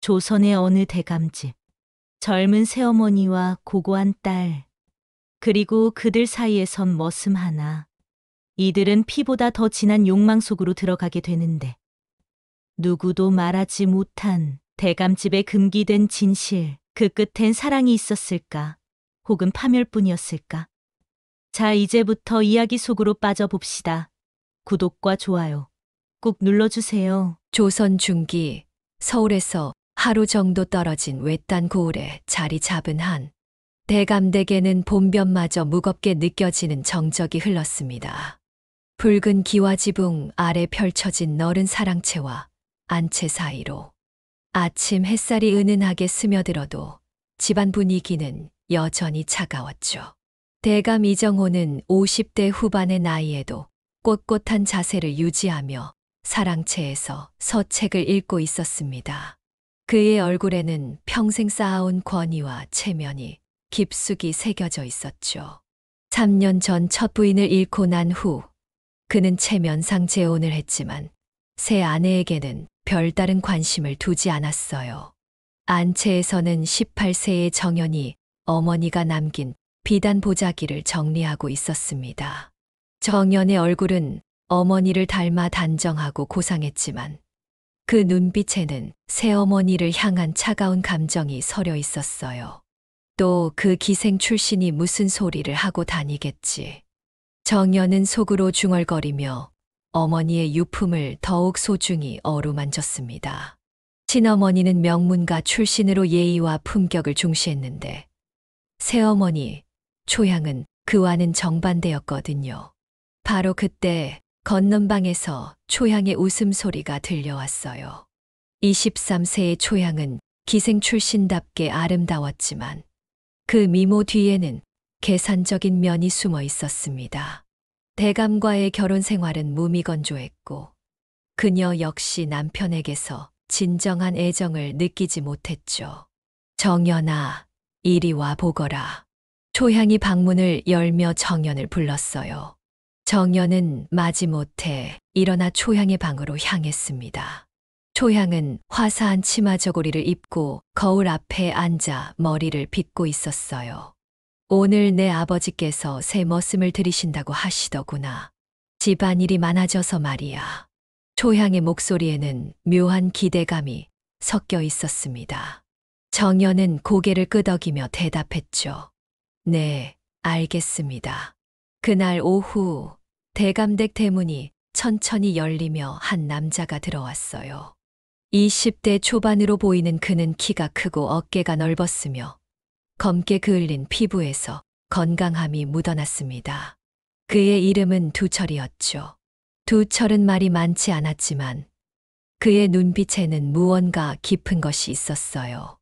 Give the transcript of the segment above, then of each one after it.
조선의 어느 대감집, 젊은 새어머니와 고고한 딸, 그리고 그들 사이에선 머슴 하나. 이들은 피보다 더 진한 욕망 속으로 들어가게 되는데 누구도 말하지 못한 대감집의 금기된 진실, 그 끝엔 사랑이 있었을까? 혹은 파멸뿐이었을까? 자, 이제부터 이야기 속으로 빠져봅시다. 구독과 좋아요 꾹 눌러주세요. 조선 중기 서울에서 하루 정도 떨어진 외딴 고을에 자리 잡은 한 대감댁에는 봄볕마저 무겁게 느껴지는 정적이 흘렀습니다. 붉은 기와지붕 아래 펼쳐진 너른 사랑채와 안채 사이로 아침 햇살이 은은하게 스며들어도 집안 분위기는 여전히 차가웠죠. 대감 이정호는 50대 후반의 나이에도 꼿꼿한 자세를 유지하며 사랑채에서 서책을 읽고 있었습니다. 그의 얼굴에는 평생 쌓아온 권위와 체면이 깊숙이 새겨져 있었죠. 3년 전 첫 부인을 잃고 난 후 그는 체면상 재혼을 했지만 새 아내에게는 별다른 관심을 두지 않았어요. 안채에서는 18세의 정연이 어머니가 남긴 비단 보자기를 정리하고 있었습니다. 정연의 얼굴은 어머니를 닮아 단정하고 고상했지만 그 눈빛에는 새어머니를 향한 차가운 감정이 서려 있었어요. 또 그 기생 출신이 무슨 소리를 하고 다니겠지. 정연은 속으로 중얼거리며 어머니의 유품을 더욱 소중히 어루만졌습니다. 친어머니는 명문가 출신으로 예의와 품격을 중시했는데 새어머니, 초향은 그와는 정반대였거든요. 바로 그때 건넌방에서 초향의 웃음소리가 들려왔어요. 23세의 초향은 기생 출신답게 아름다웠지만 그 미모 뒤에는 계산적인 면이 숨어 있었습니다. 대감과의 결혼 생활은 무미건조했고 그녀 역시 남편에게서 진정한 애정을 느끼지 못했죠. 정연아, 이리 와 보거라. 초향이 방문을 열며 정연을 불렀어요. 정연은 마지못해 일어나 초향의 방으로 향했습니다. 초향은 화사한 치마 저고리를 입고 거울 앞에 앉아 머리를 빗고 있었어요. 오늘 내 아버지께서 새 머슴을 들이신다고 하시더구나. 집안일이 많아져서 말이야. 초향의 목소리에는 묘한 기대감이 섞여 있었습니다. 정연은 고개를 끄덕이며 대답했죠. 네, 알겠습니다. 그날 오후 대감댁 대문이 천천히 열리며 한 남자가 들어왔어요. 20대 초반으로 보이는 그는 키가 크고 어깨가 넓었으며 검게 그을린 피부에서 건강함이 묻어났습니다. 그의 이름은 두철이었죠. 두철은 말이 많지 않았지만 그의 눈빛에는 무언가 깊은 것이 있었어요.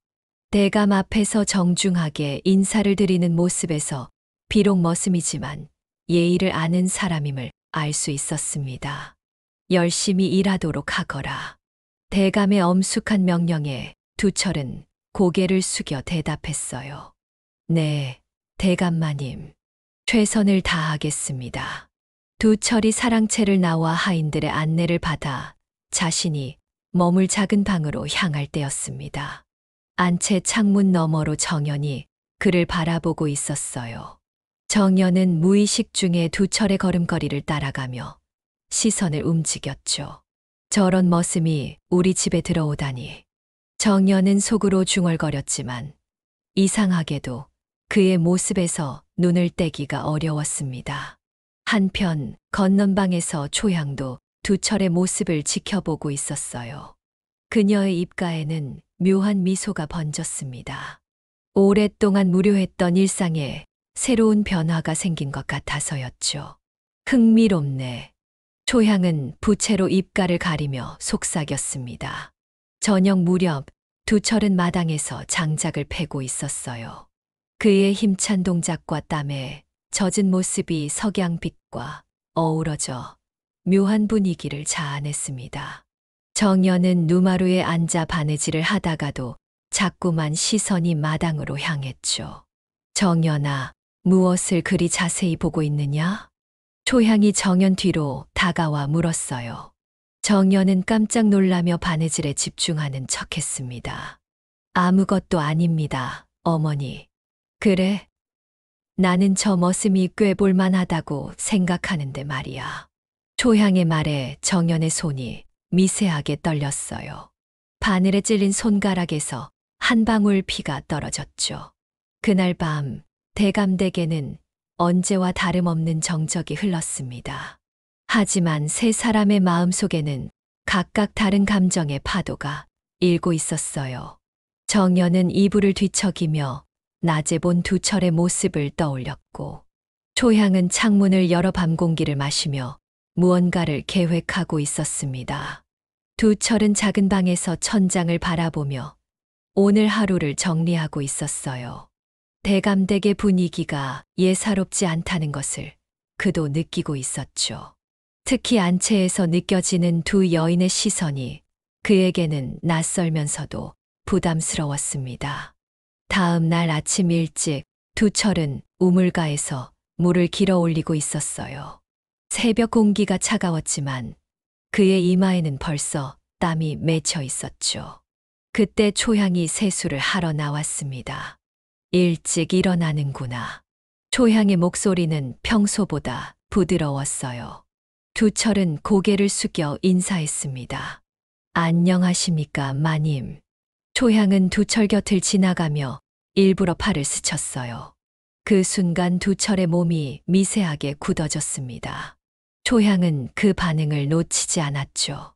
대감 앞에서 정중하게 인사를 드리는 모습에서 비록 머슴이지만 예의를 아는 사람임을 알 수 있었습니다. 열심히 일하도록 하거라. 대감의 엄숙한 명령에 두철은 고개를 숙여 대답했어요. 네, 대감마님. 최선을 다하겠습니다. 두철이 사랑채를 나와 하인들의 안내를 받아 자신이 머물 작은 방으로 향할 때였습니다. 안채 창문 너머로 정연이 그를 바라보고 있었어요. 정연은 무의식 중에 두철의 걸음걸이를 따라가며 시선을 움직였죠. 저런 머슴이 우리 집에 들어오다니. 정연은 속으로 중얼거렸지만 이상하게도 그의 모습에서 눈을 떼기가 어려웠습니다. 한편 건넌방에서 초향도 두철의 모습을 지켜보고 있었어요. 그녀의 입가에는 묘한 미소가 번졌습니다. 오랫동안 무료했던 일상에 새로운 변화가 생긴 것 같아서였죠. 흥미롭네. 초향은 부채로 입가를 가리며 속삭였습니다. 저녁 무렵 두철은 마당에서 장작을 패고 있었어요. 그의 힘찬 동작과 땀에 젖은 모습이 석양빛과 어우러져 묘한 분위기를 자아냈습니다. 정연은 누마루에 앉아 바느질을 하다가도 자꾸만 시선이 마당으로 향했죠. 정연아, 무엇을 그리 자세히 보고 있느냐? 초향이 정연 뒤로 다가와 물었어요. 정연은 깜짝 놀라며 바느질에 집중하는 척했습니다. 아무것도 아닙니다, 어머니. 그래? 나는 저 머슴이 꽤 볼만하다고 생각하는데 말이야. 초향의 말에 정연의 손이 미세하게 떨렸어요. 바늘에 찔린 손가락에서 한 방울 피가 떨어졌죠. 그날 밤 대감댁에는 언제와 다름없는 정적이 흘렀습니다. 하지만 세 사람의 마음속에는 각각 다른 감정의 파도가 일고 있었어요. 정연은 이불을 뒤척이며 낮에 본 두철의 모습을 떠올렸고, 초향은 창문을 열어 밤 공기를 마시며 무언가를 계획하고 있었습니다. 두철은 작은 방에서 천장을 바라보며 오늘 하루를 정리하고 있었어요. 대감댁의 분위기가 예사롭지 않다는 것을 그도 느끼고 있었죠. 특히 안채에서 느껴지는 두 여인의 시선이 그에게는 낯설면서도 부담스러웠습니다. 다음 날 아침 일찍 두철은 우물가에서 물을 길어 올리고 있었어요. 새벽 공기가 차가웠지만 그의 이마에는 벌써 땀이 맺혀 있었죠. 그때 초향이 세수를 하러 나왔습니다. 일찍 일어나는구나. 초향의 목소리는 평소보다 부드러웠어요. 두철은 고개를 숙여 인사했습니다. 안녕하십니까, 마님. 초향은 두철 곁을 지나가며 일부러 팔을 스쳤어요. 그 순간 두철의 몸이 미세하게 굳어졌습니다. 초향은 그 반응을 놓치지 않았죠.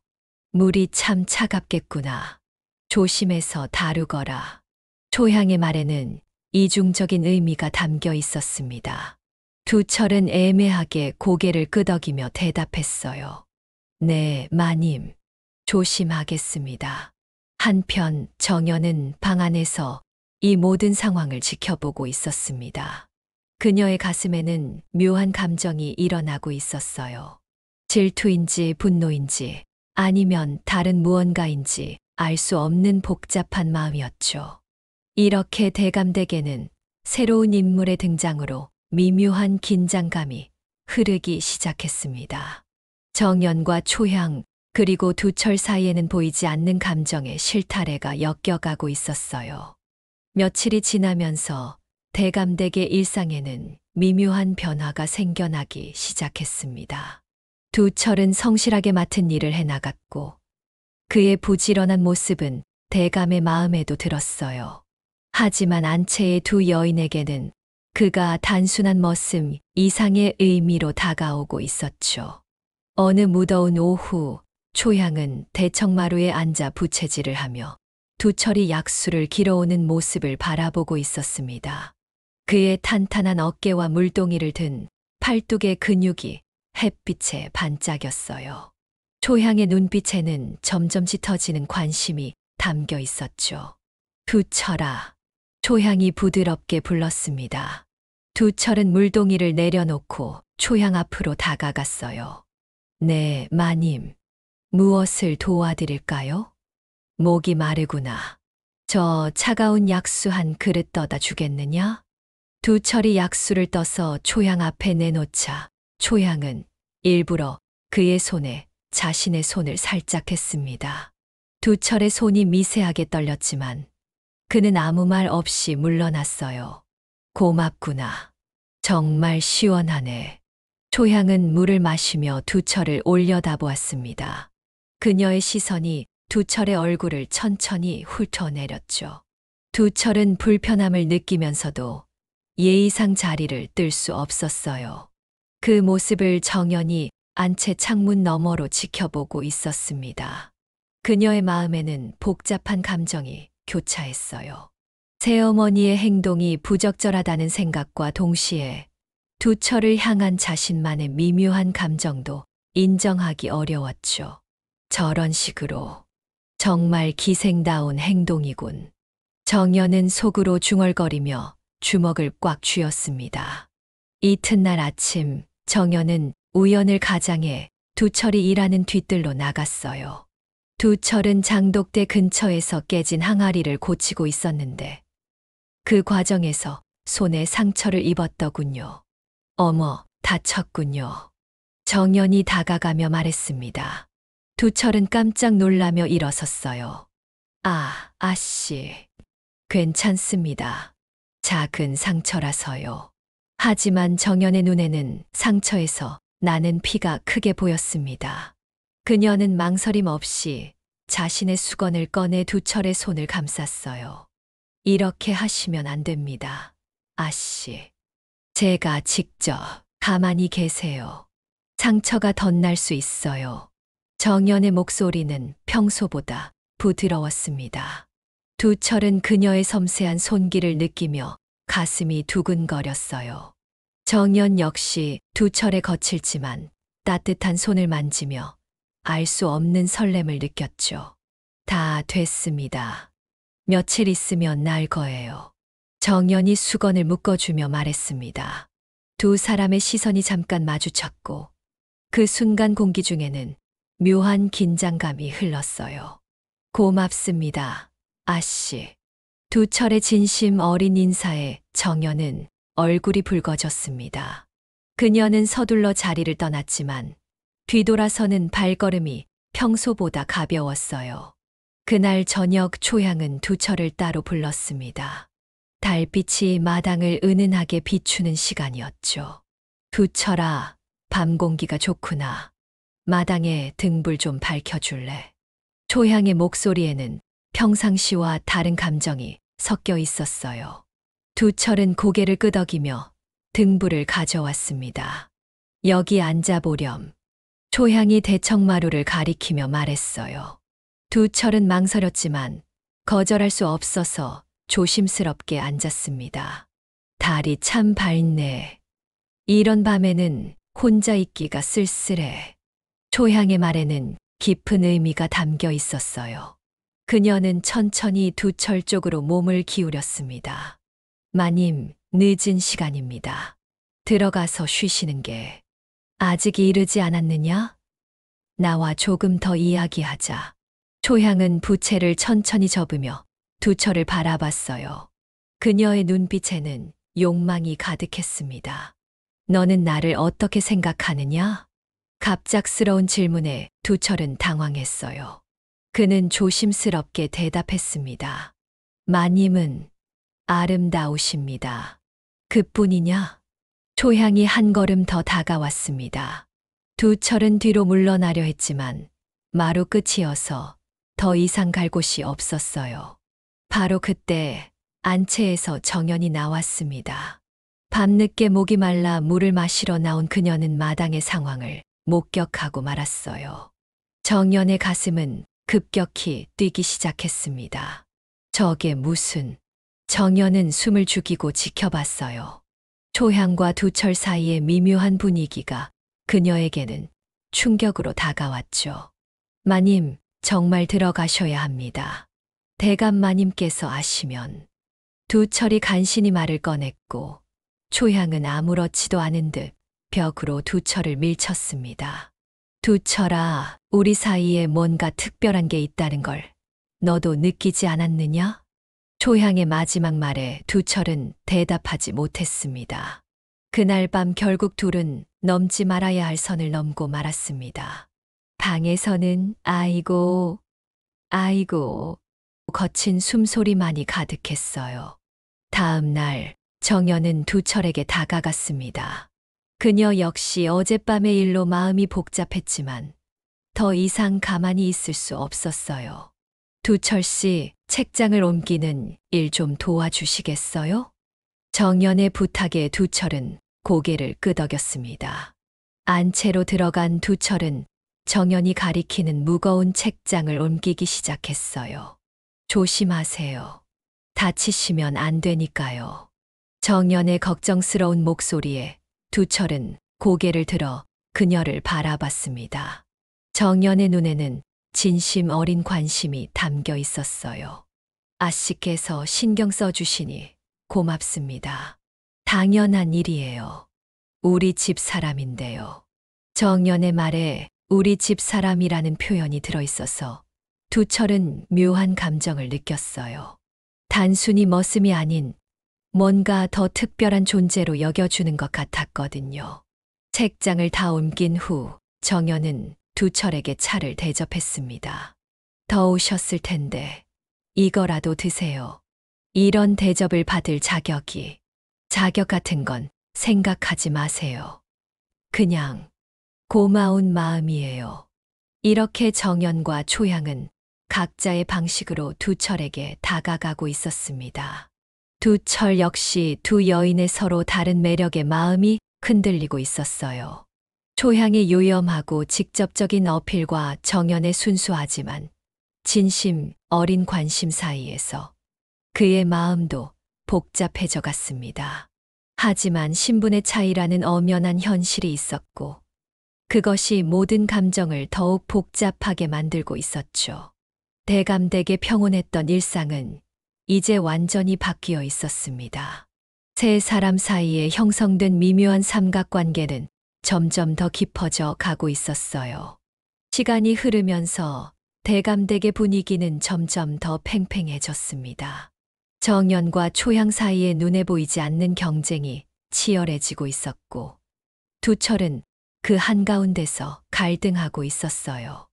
물이 참 차갑겠구나. 조심해서 다루거라. 초향의 말에는 이중적인 의미가 담겨 있었습니다. 두철은 애매하게 고개를 끄덕이며 대답했어요. 네, 마님. 조심하겠습니다. 한편 정연은 방 안에서 이 모든 상황을 지켜보고 있었습니다. 그녀의 가슴에는 묘한 감정이 일어나고 있었어요. 질투인지 분노인지 아니면 다른 무언가인지 알 수 없는 복잡한 마음이었죠. 이렇게 대감댁에는 새로운 인물의 등장으로 미묘한 긴장감이 흐르기 시작했습니다. 정연과 초향 그리고 두철 사이에는 보이지 않는 감정의 실타래가 엮여가고 있었어요. 며칠이 지나면서 대감댁의 일상에는 미묘한 변화가 생겨나기 시작했습니다. 두철은 성실하게 맡은 일을 해나갔고 그의 부지런한 모습은 대감의 마음에도 들었어요. 하지만 안채의 두 여인에게는 그가 단순한 머슴 이상의 의미로 다가오고 있었죠. 어느 무더운 오후 초향은 대청마루에 앉아 부채질을 하며 두철이 약수를 길어오는 모습을 바라보고 있었습니다. 그의 탄탄한 어깨와 물동이를 든 팔뚝의 근육이 햇빛에 반짝였어요. 초향의 눈빛에는 점점 짙어지는 관심이 담겨 있었죠. 두철아. 초향이 부드럽게 불렀습니다. 두철은 물동이를 내려놓고 초향 앞으로 다가갔어요. 네, 마님. 무엇을 도와드릴까요? 목이 마르구나. 저 차가운 약수 한 그릇 떠다 주겠느냐? 두철이 약수를 떠서 초향 앞에 내놓자 초향은 일부러 그의 손에 자신의 손을 살짝 했습니다. 두철의 손이 미세하게 떨렸지만 그는 아무 말 없이 물러났어요. 고맙구나. 정말 시원하네. 초향은 물을 마시며 두철을 올려다보았습니다. 그녀의 시선이 두철의 얼굴을 천천히 훑어내렸죠. 두철은 불편함을 느끼면서도 예의상 자리를 뜰 수 없었어요. 그 모습을 정연히 안채 창문 너머로 지켜보고 있었습니다. 그녀의 마음에는 복잡한 감정이 교차했어요. 새어머니의 행동이 부적절하다는 생각과 동시에 두철을 향한 자신만의 미묘한 감정도 인정하기 어려웠죠. 저런 식으로 정말 기생다운 행동이군. 정연은 속으로 중얼거리며 주먹을 꽉 쥐었습니다. 이튿날 아침 정연은 우연을 가장해 두철이 일하는 뒤뜰로 나갔어요. 두철은 장독대 근처에서 깨진 항아리를 고치고 있었는데 그 과정에서 손에 상처를 입었더군요. 어머, 다쳤군요. 정연이 다가가며 말했습니다. 두철은 깜짝 놀라며 일어섰어요. 아씨. 괜찮습니다. 작은 상처라서요. 하지만 정연의 눈에는 상처에서 나는 피가 크게 보였습니다. 그녀는 망설임 없이 자신의 수건을 꺼내 두철의 손을 감쌌어요. 이렇게 하시면 안 됩니다. 아씨. 제가 직접 가만히 계세요. 상처가 덧날 수 있어요. 정연의 목소리는 평소보다 부드러웠습니다. 두철은 그녀의 섬세한 손길을 느끼며 가슴이 두근거렸어요. 정연 역시 두철의 거칠지만 따뜻한 손을 만지며 알 수 없는 설렘을 느꼈죠. 다 됐습니다. 며칠 있으면 날 거예요. 정연이 수건을 묶어주며 말했습니다. 두 사람의 시선이 잠깐 마주쳤고 그 순간 공기 중에는 묘한 긴장감이 흘렀어요. 고맙습니다, 아씨. 두철의 진심 어린 인사에 정연은 얼굴이 붉어졌습니다. 그녀는 서둘러 자리를 떠났지만 뒤돌아서는 발걸음이 평소보다 가벼웠어요. 그날 저녁 초향은 두철을 따로 불렀습니다. 달빛이 마당을 은은하게 비추는 시간이었죠. 두철아, 밤 공기가 좋구나. 마당에 등불 좀 밝혀줄래? 초향의 목소리에는 평상시와 다른 감정이 섞여 있었어요. 두철은 고개를 끄덕이며 등불을 가져왔습니다. 여기 앉아보렴. 초향이 대청마루를 가리키며 말했어요. 두철은 망설였지만 거절할 수 없어서 조심스럽게 앉았습니다. 달이 참 밝네. 이런 밤에는 혼자 있기가 쓸쓸해. 초향의 말에는 깊은 의미가 담겨 있었어요. 그녀는 천천히 두철 쪽으로 몸을 기울였습니다. 마님, 늦은 시간입니다. 들어가서 쉬시는 게. 아직 이르지 않았느냐? 나와 조금 더 이야기하자. 초향은 부채를 천천히 접으며 두철을 바라봤어요. 그녀의 눈빛에는 욕망이 가득했습니다. 너는 나를 어떻게 생각하느냐? 갑작스러운 질문에 두철은 당황했어요. 그는 조심스럽게 대답했습니다. 마님은 아름다우십니다. 그뿐이냐? 초향이 한 걸음 더 다가왔습니다. 두철은 뒤로 물러나려 했지만 마루 끝이어서 더 이상 갈 곳이 없었어요. 바로 그때 안채에서 정연이 나왔습니다. 밤늦게 목이 말라 물을 마시러 나온 그녀는 마당의 상황을 목격하고 말았어요. 정연의 가슴은 급격히 뛰기 시작했습니다. 저게 무슨... 정연은 숨을 죽이고 지켜봤어요. 초향과 두철 사이의 미묘한 분위기가 그녀에게는 충격으로 다가왔죠. 마님, 정말 들어가셔야 합니다. 대감 마님께서 아시면. 두철이 간신히 말을 꺼냈고 초향은 아무렇지도 않은 듯 벽으로 두철을 밀쳤습니다. 두철아, 우리 사이에 뭔가 특별한 게 있다는 걸 너도 느끼지 않았느냐? 초향의 마지막 말에 두철은 대답하지 못했습니다. 그날 밤 결국 둘은 넘지 말아야 할 선을 넘고 말았습니다. 방에서는 아이고 거친 숨소리만이 가득했어요. 다음 날 정연은 두철에게 다가갔습니다. 그녀 역시 어젯밤의 일로 마음이 복잡했지만 더 이상 가만히 있을 수 없었어요. 두철 씨, 책장을 옮기는 일 좀 도와주시겠어요? 정연의 부탁에 두철은 고개를 끄덕였습니다. 안채로 들어간 두철은 정연이 가리키는 무거운 책장을 옮기기 시작했어요. 조심하세요. 다치시면 안 되니까요. 정연의 걱정스러운 목소리에 두철은 고개를 들어 그녀를 바라봤습니다. 정연의 눈에는 진심 어린 관심이 담겨 있었어요. 아씨께서 신경 써주시니 고맙습니다. 당연한 일이에요. 우리 집 사람인데요. 정연의 말에 우리 집 사람이라는 표현이 들어있어서 두철은 묘한 감정을 느꼈어요. 단순히 머슴이 아닌 뭔가 더 특별한 존재로 여겨주는 것 같았거든요. 책장을 다 옮긴 후 정연은 두철에게 차를 대접했습니다. 더우셨을 텐데 이거라도 드세요. 이런 대접을 받을 자격 같은 건 생각하지 마세요. 그냥 고마운 마음이에요. 이렇게 정연과 초향은 각자의 방식으로 두철에게 다가가고 있었습니다. 두철 역시 두 여인의 서로 다른 매력에 마음이 흔들리고 있었어요. 초향의 요염하고 직접적인 어필과 정연의 순수하지만 진심 어린 관심 사이에서 그의 마음도 복잡해져 갔습니다. 하지만 신분의 차이라는 엄연한 현실이 있었고 그것이 모든 감정을 더욱 복잡하게 만들고 있었죠. 대감되게 평온했던 일상은 이제 완전히 바뀌어 있었습니다. 세 사람 사이에 형성된 미묘한 삼각관계는 점점 더 깊어져 가고 있었어요. 시간이 흐르면서 대감댁의 분위기는 점점 더 팽팽해졌습니다. 정연과 초향 사이에 눈에 보이지 않는 경쟁이 치열해지고 있었고 두철은 그 한가운데서 갈등하고 있었어요.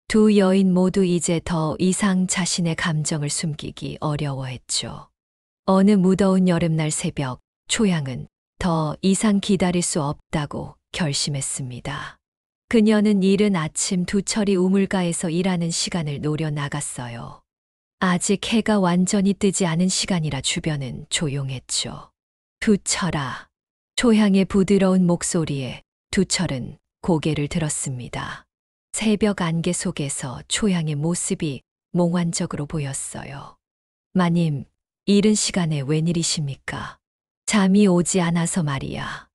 두 여인 모두 이제 더 이상 자신의 감정을 숨기기 어려워했죠. 어느 무더운 여름날 새벽, 초향은 더 이상 기다릴 수 없다고 결심했습니다. 그녀는 이른 아침 두철이 우물가에서 일하는 시간을 노려 나갔어요. 아직 해가 완전히 뜨지 않은 시간이라 주변은 조용했죠. 두철아. 초향의 부드러운 목소리에 두철은 고개를 들었습니다. 새벽 안개 속에서 초향의 모습이 몽환적으로 보였어요. 마님, 이른 시간에 웬일이십니까? 잠이 오지 않아서 말이야.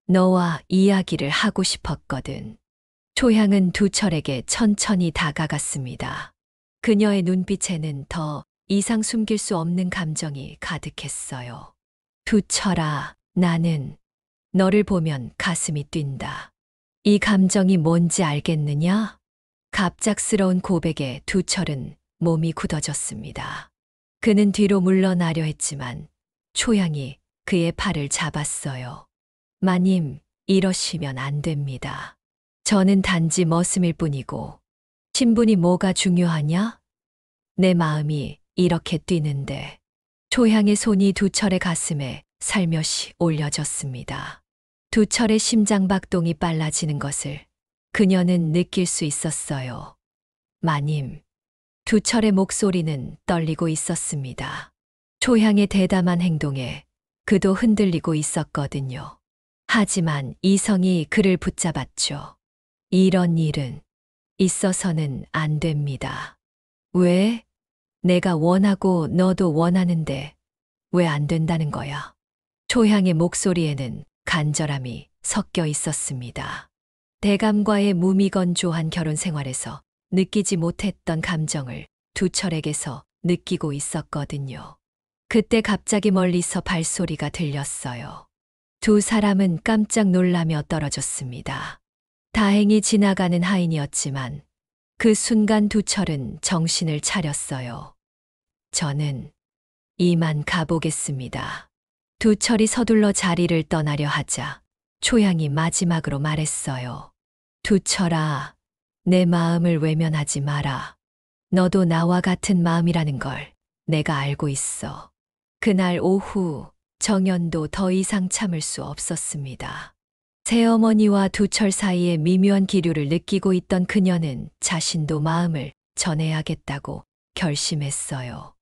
너와 이야기를 하고 싶었거든. 초향은 두철에게 천천히 다가갔습니다. 그녀의 눈빛에는 더 이상 숨길 수 없는 감정이 가득했어요. 두철아, 나는 너를 보면 가슴이 뛴다. 이 감정이 뭔지 알겠느냐? 갑작스러운 고백에 두철은 몸이 굳어졌습니다. 그는 뒤로 물러나려 했지만 초향이 그의 팔을 잡았어요. 마님, 이러시면 안 됩니다. 저는 단지 머슴일 뿐이고 신분이 뭐가 중요하냐? 내 마음이 이렇게 뛰는데. 초향의 손이 두철의 가슴에 살며시 올려졌습니다. 두철의 심장 박동이 빨라지는 것을 그녀는 느낄 수 있었어요. 마님, 두철의 목소리는 떨리고 있었습니다. 초향의 대담한 행동에 그도 흔들리고 있었거든요. 하지만 이성이 그를 붙잡았죠. 이런 일은 있어서는 안 됩니다. 왜? 내가 원하고 너도 원하는데 왜 안 된다는 거야? 초향의 목소리에는 간절함이 섞여 있었습니다. 대감과의 무미건조한 결혼 생활에서 느끼지 못했던 감정을 두철에게서 느끼고 있었거든요. 그때 갑자기 멀리서 발소리가 들렸어요. 두 사람은 깜짝 놀라며 떨어졌습니다. 다행히 지나가는 하인이었지만 그 순간 두철은 정신을 차렸어요. 저는 이만 가보겠습니다. 두철이 서둘러 자리를 떠나려 하자 초향이 마지막으로 말했어요. 두철아, 내 마음을 외면하지 마라. 너도 나와 같은 마음이라는 걸 내가 알고 있어. 그날 오후 정연도 더 이상 참을 수 없었습니다. 새어머니와 두철 사이의 미묘한 기류를 느끼고 있던 그녀는 자신도 마음을 전해야겠다고 결심했어요.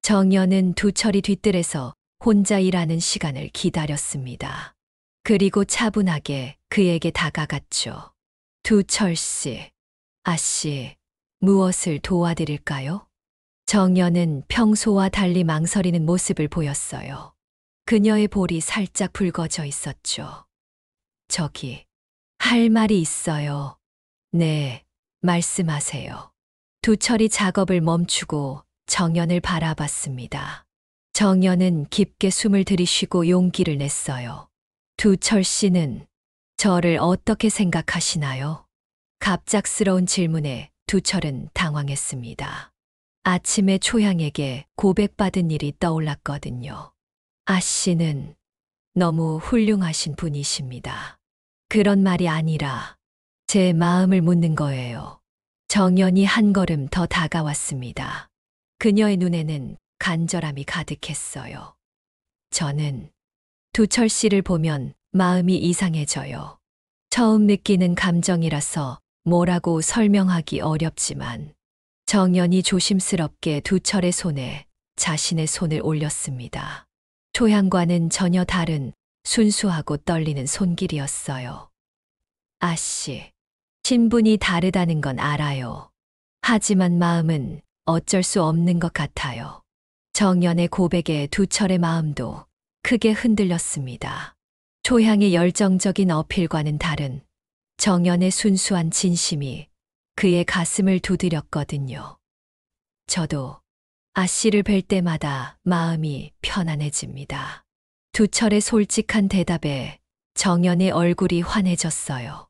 정연은 두철이 뒤뜰에서 혼자 일하는 시간을 기다렸습니다. 그리고 차분하게 그에게 다가갔죠. 두철 씨, 아씨, 무엇을 도와드릴까요? 정연은 평소와 달리 망설이는 모습을 보였어요. 그녀의 볼이 살짝 붉어져 있었죠. 저기, 할 말이 있어요. 네, 말씀하세요. 두철이 작업을 멈추고 정연을 바라봤습니다. 정연은 깊게 숨을 들이쉬고 용기를 냈어요. 두철 씨는 저를 어떻게 생각하시나요? 갑작스러운 질문에 두철은 당황했습니다. 아침에 초향에게 고백받은 일이 떠올랐거든요. 아 씨는 너무 훌륭하신 분이십니다. 그런 말이 아니라 제 마음을 묻는 거예요. 정연이 한 걸음 더 다가왔습니다. 그녀의 눈에는 간절함이 가득했어요. 저는 두철 씨를 보면 마음이 이상해져요. 처음 느끼는 감정이라서 뭐라고 설명하기 어렵지만 정연이 조심스럽게 두철의 손에 자신의 손을 올렸습니다. 초향과는 전혀 다른 순수하고 떨리는 손길이었어요. 아씨, 신분이 다르다는 건 알아요. 하지만 마음은 어쩔 수 없는 것 같아요. 정연의 고백에 두철의 마음도 크게 흔들렸습니다. 초향의 열정적인 어필과는 다른 정연의 순수한 진심이 그의 가슴을 두드렸거든요. 저도 아씨를 뵐 때마다 마음이 편안해집니다. 두철의 솔직한 대답에 정연의 얼굴이 환해졌어요.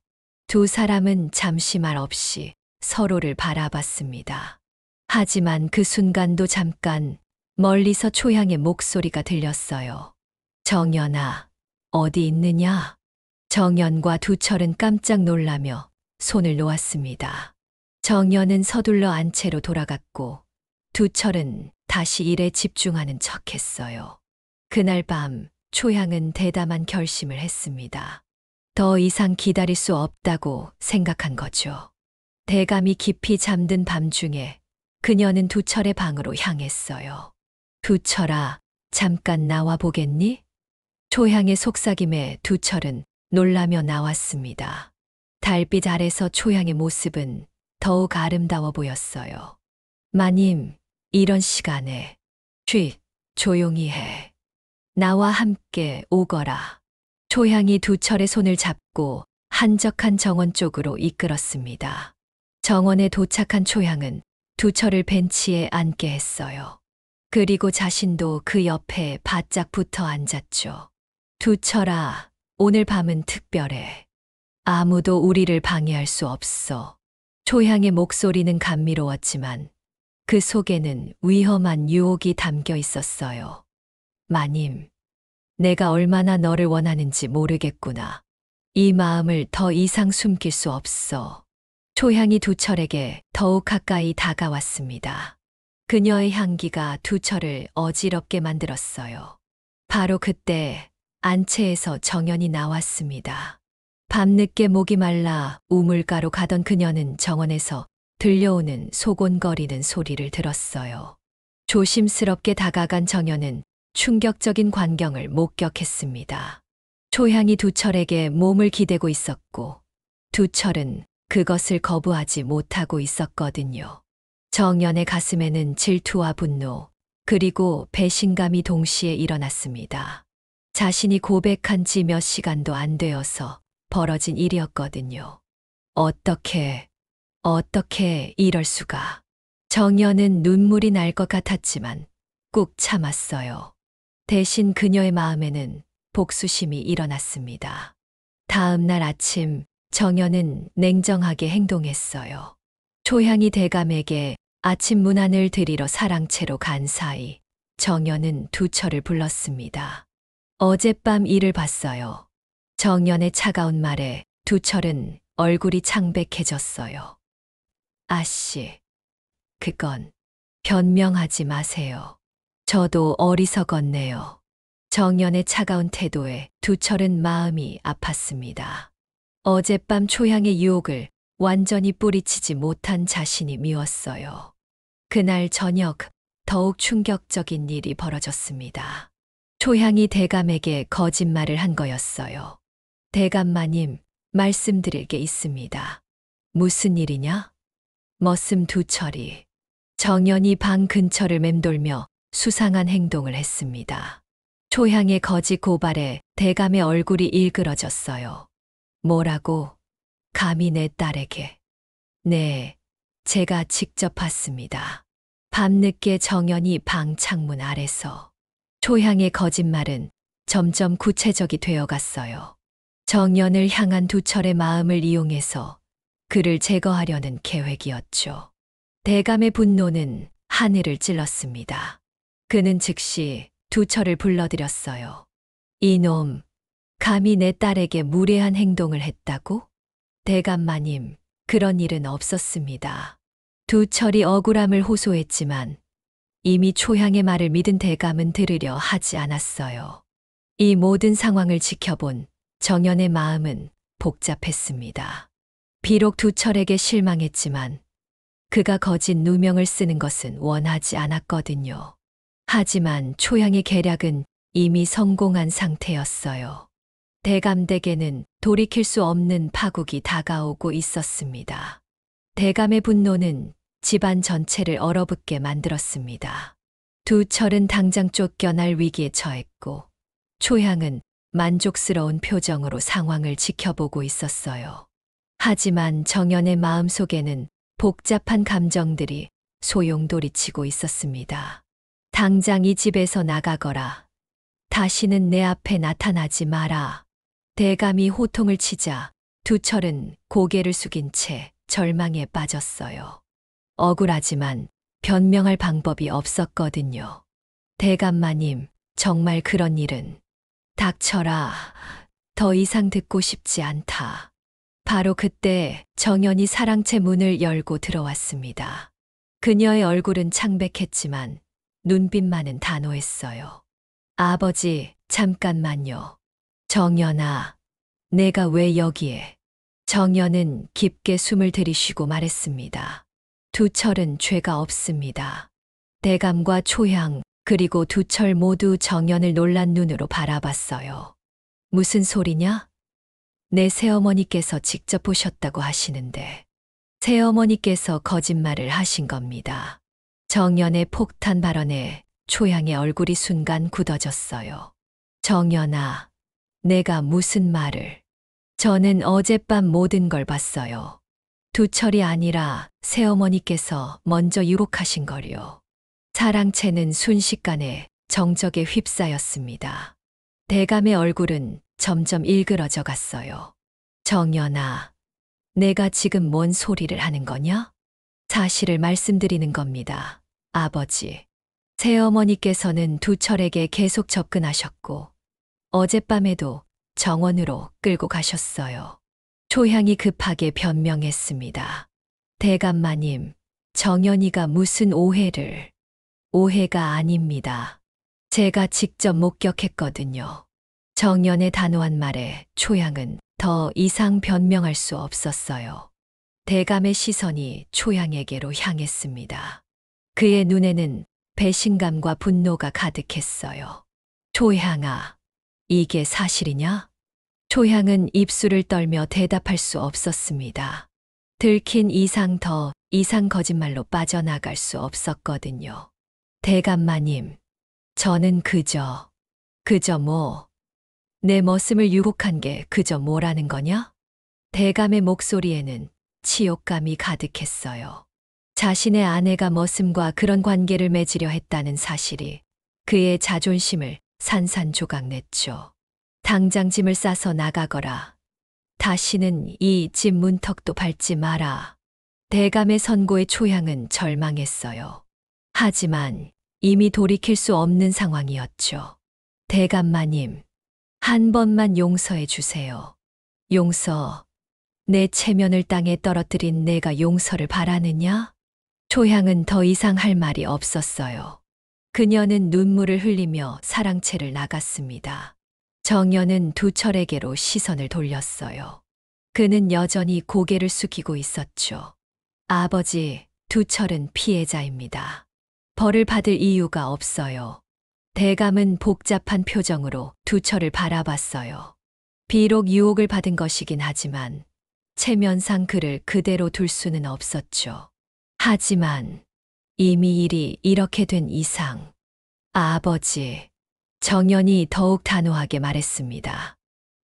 두 사람은 잠시 말 없이 서로를 바라봤습니다. 하지만 그 순간도 잠깐 멀리서 초향의 목소리가 들렸어요. 정연아, 어디 있느냐? 정연과 두철은 깜짝 놀라며 손을 놓았습니다. 정연은 서둘러 안채로 돌아갔고 두철은 다시 일에 집중하는 척했어요. 그날 밤 초향은 대담한 결심을 했습니다. 더 이상 기다릴 수 없다고 생각한 거죠. 대감이 깊이 잠든 밤중에 그녀는 두철의 방으로 향했어요. 두철아, 잠깐 나와 보겠니? 초향의 속삭임에 두철은 놀라며 나왔습니다. 달빛 아래서 초향의 모습은 더욱 아름다워 보였어요. 마님, 이런 시간에 조용히 해. 나와 함께 오거라. 초향이 두철의 손을 잡고 한적한 정원 쪽으로 이끌었습니다. 정원에 도착한 초향은 두철을 벤치에 앉게 했어요. 그리고 자신도 그 옆에 바짝 붙어 앉았죠. 두철아, 오늘 밤은 특별해. 아무도 우리를 방해할 수 없어. 초향의 목소리는 감미로웠지만 그 속에는 위험한 유혹이 담겨 있었어요. 마님, 내가 얼마나 너를 원하는지 모르겠구나. 이 마음을 더 이상 숨길 수 없어. 초향이 두철에게 더욱 가까이 다가왔습니다. 그녀의 향기가 두철을 어지럽게 만들었어요. 바로 그때 안채에서 정연이 나왔습니다. 밤늦게 목이 말라 우물가로 가던 그녀는 정원에서 들려오는 소곤거리는 소리를 들었어요. 조심스럽게 다가간 정연은 충격적인 광경을 목격했습니다. 초향이 두철에게 몸을 기대고 있었고 두철은 그것을 거부하지 못하고 있었거든요. 정연의 가슴에는 질투와 분노, 그리고 배신감이 동시에 일어났습니다. 자신이 고백한 지 몇 시간도 안 되어서 벌어진 일이었거든요. 어떻게 이럴 수가. 정연은 눈물이 날 것 같았지만 꾹 참았어요. 대신 그녀의 마음에는 복수심이 일어났습니다. 다음 날 아침 정연은 냉정하게 행동했어요. 초향이 대감에게 아침 문안을 드리러 사랑채로 간 사이 정연은 두철을 불렀습니다. 어젯밤 일을 봤어요. 정연의 차가운 말에 두철은 얼굴이 창백해졌어요. 아씨, 그건 변명하지 마세요. 저도 어리석었네요. 정연의 차가운 태도에 두철은 마음이 아팠습니다. 어젯밤 초향의 유혹을 완전히 뿌리치지 못한 자신이 미웠어요. 그날 저녁 더욱 충격적인 일이 벌어졌습니다. 초향이 대감에게 거짓말을 한 거였어요. 대감마님, 말씀드릴 게 있습니다. 무슨 일이냐? 머슴 두철이 정연이 방 근처를 맴돌며 수상한 행동을 했습니다. 초향의 거짓 고발에 대감의 얼굴이 일그러졌어요. 뭐라고? 감히 내 딸에게. 네, 제가 직접 봤습니다. 밤늦게 정연이 방 창문 아래서. 초향의 거짓말은 점점 구체적이 되어갔어요. 정연을 향한 두철의 마음을 이용해서 그를 제거하려는 계획이었죠. 대감의 분노는 하늘을 찔렀습니다. 그는 즉시 두철을 불러들였어요. 이놈, 감히 내 딸에게 무례한 행동을 했다고? 대감마님, 그런 일은 없었습니다. 두철이 억울함을 호소했지만 이미 초향의 말을 믿은 대감은 들으려 하지 않았어요. 이 모든 상황을 지켜본 정연의 마음은 복잡했습니다. 비록 두철에게 실망했지만 그가 거짓 누명을 쓰는 것은 원하지 않았거든요. 하지만 초향의 계략은 이미 성공한 상태였어요. 대감댁에는 돌이킬 수 없는 파국이 다가오고 있었습니다. 대감의 분노는 집안 전체를 얼어붙게 만들었습니다. 두철은 당장 쫓겨날 위기에 처했고 초향은 만족스러운 표정으로 상황을 지켜보고 있었어요. 하지만 정연의 마음속에는 복잡한 감정들이 소용돌이치고 있었습니다. 당장 이 집에서 나가거라. 다시는 내 앞에 나타나지 마라. 대감이 호통을 치자 두철은 고개를 숙인 채 절망에 빠졌어요. 억울하지만 변명할 방법이 없었거든요. 대감마님, 정말 그런 일은. 닥쳐라. 더 이상 듣고 싶지 않다. 바로 그때 정연이 사랑채 문을 열고 들어왔습니다. 그녀의 얼굴은 창백했지만 눈빛만은 단호했어요. 아버지, 잠깐만요. 정연아, 내가 왜 여기에? 정연은 깊게 숨을 들이쉬고 말했습니다. 두철은 죄가 없습니다. 대감과 초향, 그리고 두철 모두 정연을 놀란 눈으로 바라봤어요. 무슨 소리냐? 내 새어머니께서 직접 보셨다고 하시는데. 새어머니께서 거짓말을 하신 겁니다. 정연의 폭탄 발언에 초향의 얼굴이 순간 굳어졌어요. 정연아, 내가 무슨 말을. 저는 어젯밤 모든 걸 봤어요. 두철이 아니라 새어머니께서 먼저 유혹하신 거요. 사랑채는 순식간에 정적에 휩싸였습니다. 대감의 얼굴은 점점 일그러져 갔어요. 정연아, 내가 지금 뭔 소리를 하는 거냐? 사실을 말씀드리는 겁니다. 아버지. 새어머니께서는 두철에게 계속 접근하셨고 어젯밤에도 정원으로 끌고 가셨어요. 초향이 급하게 변명했습니다. 대감마님, 정연이가 무슨 오해를. 오해가 아닙니다. 제가 직접 목격했거든요. 정연의 단호한 말에 초향은 더 이상 변명할 수 없었어요. 대감의 시선이 초향에게로 향했습니다. 그의 눈에는 배신감과 분노가 가득했어요. 초향아, 이게 사실이냐? 초향은 입술을 떨며 대답할 수 없었습니다. 들킨 이상 거짓말로 빠져나갈 수 없었거든요. 대감마님, 저는 그저 내 머슴을 유혹한 게 그저 뭐라는 거냐? 대감의 목소리에는 치욕감이 가득했어요. 자신의 아내가 머슴과 그런 관계를 맺으려 했다는 사실이 그의 자존심을 산산조각냈죠. 당장 짐을 싸서 나가거라. 다시는 이 집 문턱도 밟지 마라. 대감의 선고에 초향은 절망했어요. 하지만 이미 돌이킬 수 없는 상황이었죠. 대감마님, 한 번만 용서해 주세요. 용서. 내 체면을 땅에 떨어뜨린 내가 용서를 바라느냐? 초향은 더 이상 할 말이 없었어요. 그녀는 눈물을 흘리며 사랑채를 나갔습니다. 정연은 두철에게로 시선을 돌렸어요. 그는 여전히 고개를 숙이고 있었죠. 아버지, 두철은 피해자입니다. 벌을 받을 이유가 없어요. 대감은 복잡한 표정으로 두철을 바라봤어요. 비록 유혹을 받은 것이긴 하지만 체면상 그를 그대로 둘 수는 없었죠. 하지만 이미 일이 이렇게 된 이상, 아버지, 정연이 더욱 단호하게 말했습니다.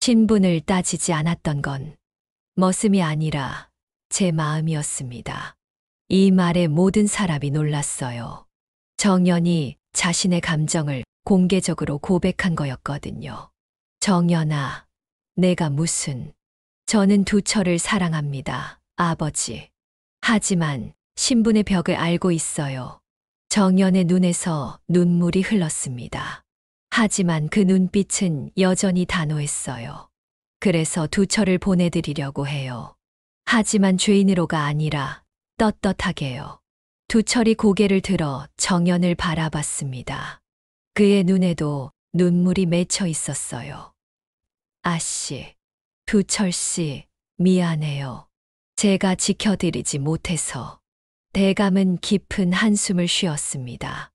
신분을 따지지 않았던 건 머슴이 아니라 제 마음이었습니다. 이 말에 모든 사람이 놀랐어요. 정연이 자신의 감정을 공개적으로 고백한 거였거든요. 정연아, 내가 무슨. 저는 두철을 사랑합니다, 아버지. 하지만 신분의 벽을 알고 있어요. 정연의 눈에서 눈물이 흘렀습니다. 하지만 그 눈빛은 여전히 단호했어요. 그래서 두철을 보내드리려고 해요. 하지만 죄인으로가 아니라 떳떳하게요. 두철이 고개를 들어 정연을 바라봤습니다. 그의 눈에도 눈물이 맺혀 있었어요. 아씨, 두철씨, 미안해요. 제가 지켜드리지 못해서. 대감은 깊은 한숨을 쉬었습니다.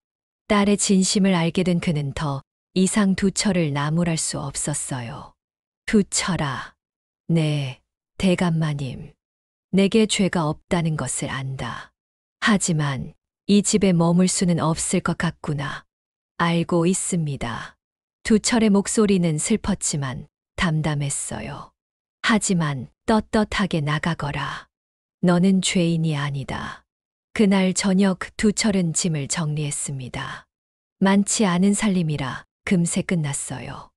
딸의 진심을 알게 된 그는 더 이상 두철을 나무랄 수 없었어요. 두철아, 네, 대감마님. 내게 죄가 없다는 것을 안다. 하지만 이 집에 머물 수는 없을 것 같구나. 알고 있습니다. 두철의 목소리는 슬펐지만 담담했어요. 하지만 떳떳하게 나가거라. 너는 죄인이 아니다. 그날 저녁 두철은 짐을 정리했습니다. 많지 않은 살림이라 금세 끝났어요.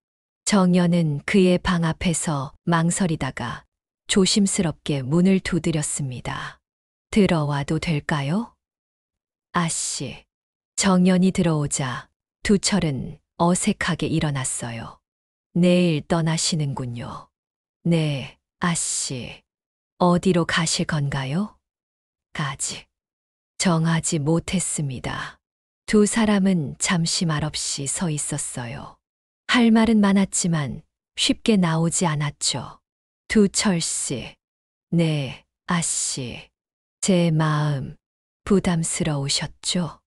정연은 그의 방 앞에서 망설이다가 조심스럽게 문을 두드렸습니다. 들어와도 될까요? 아씨. 정연이 들어오자 두철은 어색하게 일어났어요. 내일 떠나시는군요. 네, 아씨. 어디로 가실 건가요? 아직 정하지 못했습니다. 두 사람은 잠시 말없이 서 있었어요. 할 말은 많았지만 쉽게 나오지 않았죠. 두철씨. 네, 아씨. 제 마음 부담스러우셨죠?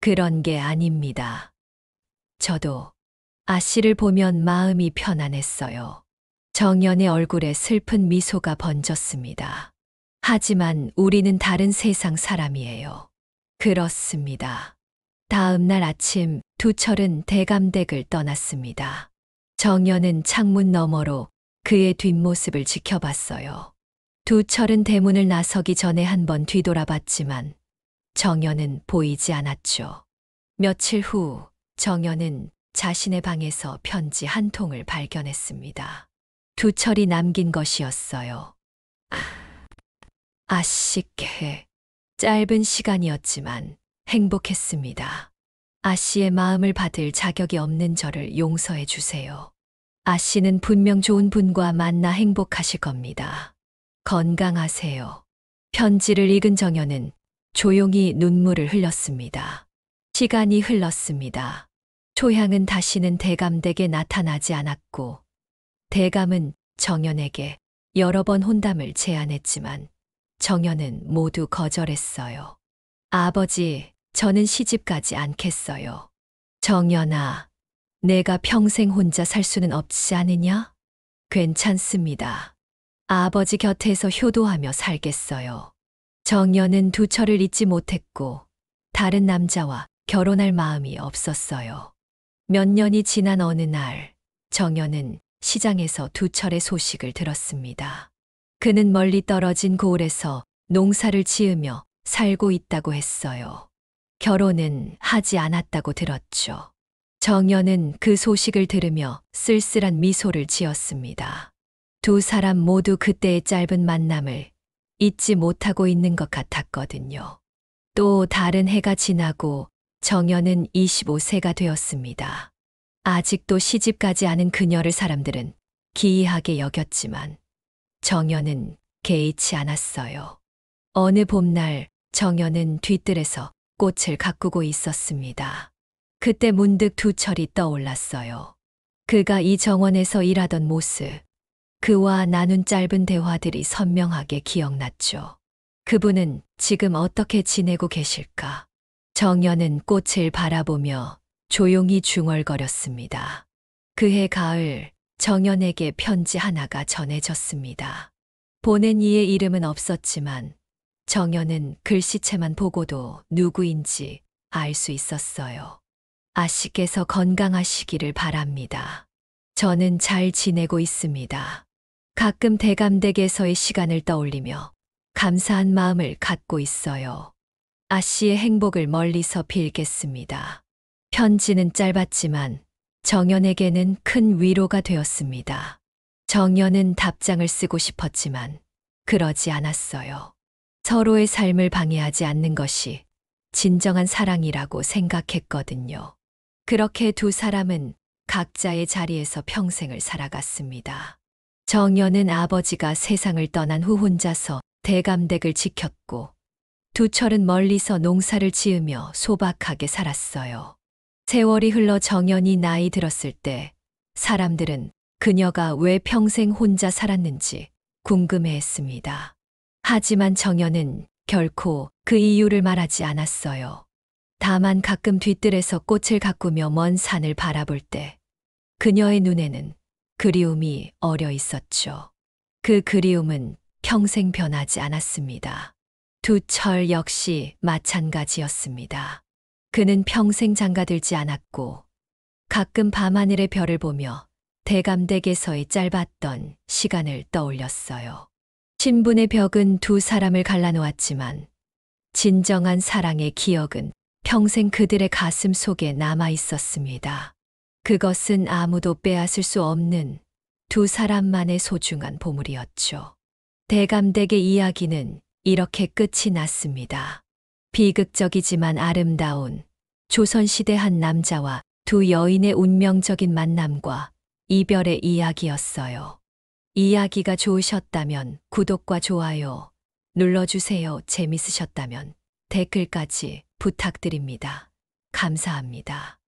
그런 게 아닙니다. 저도 아씨를 보면 마음이 편안했어요. 정연의 얼굴에 슬픈 미소가 번졌습니다. 하지만 우리는 다른 세상 사람이에요. 그렇습니다. 다음 날 아침 두철은 대감댁을 떠났습니다. 정연은 창문 너머로 그의 뒷모습을 지켜봤어요. 두철은 대문을 나서기 전에 한번 뒤돌아봤지만 정연은 보이지 않았죠. 며칠 후 정연은 자신의 방에서 편지 한 통을 발견했습니다. 두철이 남긴 것이었어요. 아씨께 짧은 시간이었지만 행복했습니다. 아씨의 마음을 받을 자격이 없는 저를 용서해 주세요. 아씨는 분명 좋은 분과 만나 행복하실 겁니다. 건강하세요. 편지를 읽은 정연은 조용히 눈물을 흘렸습니다. 시간이 흘렀습니다. 초향은 다시는 대감댁에 나타나지 않았고 대감은 정연에게 여러 번 혼담을 제안했지만 정연은 모두 거절했어요. 아버지, 저는 시집가지 않겠어요. 정연아, 내가 평생 혼자 살 수는 없지 않으냐? 괜찮습니다. 아버지 곁에서 효도하며 살겠어요. 정연은 두철을 잊지 못했고 다른 남자와 결혼할 마음이 없었어요. 몇 년이 지난 어느 날 정연은 시장에서 두철의 소식을 들었습니다. 그는 멀리 떨어진 고을에서 농사를 지으며 살고 있다고 했어요. 결혼은 하지 않았다고 들었죠. 정연은 그 소식을 들으며 쓸쓸한 미소를 지었습니다. 두 사람 모두 그때의 짧은 만남을 잊지 못하고 있는 것 같았거든요. 또 다른 해가 지나고 정연은 25세가 되었습니다. 아직도 시집가지 않은 그녀를 사람들은 기이하게 여겼지만 정연은 개의치 않았어요. 어느 봄날 정연은 뒤뜰에서 꽃을 가꾸고 있었습니다. 그때 문득 두철이 떠올랐어요. 그가 이 정원에서 일하던 모습, 그와 나눈 짧은 대화들이 선명하게 기억났죠. 그분은 지금 어떻게 지내고 계실까? 정연은 꽃을 바라보며 조용히 중얼거렸습니다. 그해 가을 정연에게 편지 하나가 전해졌습니다. 보낸 이의 이름은 없었지만 정연은 글씨체만 보고도 누구인지 알 수 있었어요. 아씨께서 건강하시기를 바랍니다. 저는 잘 지내고 있습니다. 가끔 대감댁에서의 시간을 떠올리며 감사한 마음을 갖고 있어요. 아씨의 행복을 멀리서 빌겠습니다. 편지는 짧았지만 정연에게는 큰 위로가 되었습니다. 정연은 답장을 쓰고 싶었지만 그러지 않았어요. 서로의 삶을 방해하지 않는 것이 진정한 사랑이라고 생각했거든요. 그렇게 두 사람은 각자의 자리에서 평생을 살아갔습니다. 정연은 아버지가 세상을 떠난 후 혼자서 대감댁을 지켰고 두 철은 멀리서 농사를 지으며 소박하게 살았어요. 세월이 흘러 정연이 나이 들었을 때 사람들은 그녀가 왜 평생 혼자 살았는지 궁금해했습니다. 하지만 정연은 결코 그 이유를 말하지 않았어요. 다만 가끔 뒤뜰에서 꽃을 가꾸며 먼 산을 바라볼 때 그녀의 눈에는 그리움이 어려 있었죠. 그 그리움은 평생 변하지 않았습니다. 두 철 역시 마찬가지였습니다. 그는 평생 장가들지 않았고 가끔 밤하늘의 별을 보며 대감댁에서의 짧았던 시간을 떠올렸어요. 신분의 벽은 두 사람을 갈라놓았지만 진정한 사랑의 기억은 평생 그들의 가슴 속에 남아 있었습니다. 그것은 아무도 빼앗을 수 없는 두 사람만의 소중한 보물이었죠. 대감댁의 이야기는 이렇게 끝이 났습니다. 비극적이지만 아름다운 조선시대 한 남자와 두 여인의 운명적인 만남과 이별의 이야기였어요. 이야기가 좋으셨다면 구독과 좋아요 눌러주세요. 재밌으셨다면 댓글까지 부탁드립니다. 감사합니다.